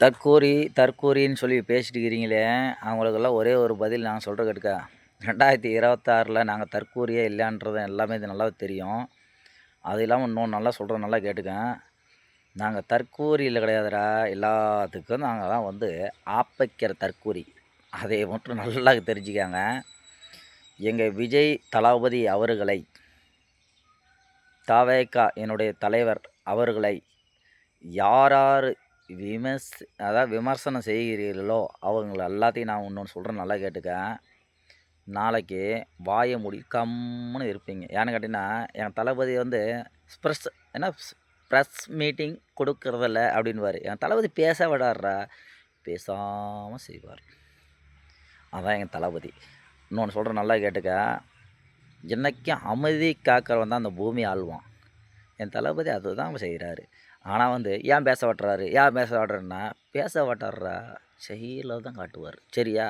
தற்கூரின்னு சொல்லி பேசிட்டு இருக்கிறீங்களே, அவங்களுக்கெல்லாம் ஒரே ஒரு பதில் நான் சொல்றேன் கேட்டுக்க. 2026ல நாங்க தற்கூரியே இல்லைன்றது எல்லாமே இது நல்லா தெரியும். அது இல்லாம இன்னொன்னு நல்லா சொல்றேன், நல்லா கேட்டுக்க. நாங்க தற்கூரியில கிடையாதுடா, எல்லாத்துக்கும் நாங்க தான் வந்து ஆப்பைக்கிற தற்கூரி. அதை மட்டும் நல்லா தெரிஞ்சுக்கங்க. எங்க விஜய் தளபதி அவர்களை, தவேகா என்னுடைய தலைவர் அவர்களை யார் யார் விமர்சனம் செய்கிறீர்களோ அவங்கள எல்லாத்தையும் நான் இன்னொன்று சொல்கிறேன், நல்லா கேட்டுக்க. நாளைக்கு வாயை மூடி கம்முன்னு இருப்பீங்க. ஏன்னு கேட்டிங்கன்னா, என் தளபதி வந்து ஸ்ப்ரெஸ் என்ன ப்ரெஸ் மீட்டிங் கொடுக்கறதில்ல அப்படின்னுவார். என் தளபதி பேச விடார்றா, பேசாமல் செய்வார். அதான் எங்கள் தளபதி. இன்னொன்று சொல்கிறேன், நல்லா கேட்டுக்க. என்றைக்கும் அமைதி காக்கிறவன் தான் அந்த பூமி ஆள்வான். என் தளபதி அதுதான் செய்கிறாரு. ஆனால் வந்து ஏன் பேச விட்டுறாரு, ஏன் பேச விட்றேன்னா, பேச விட்டுறா செயலில் தான் காட்டுவார். சரியா?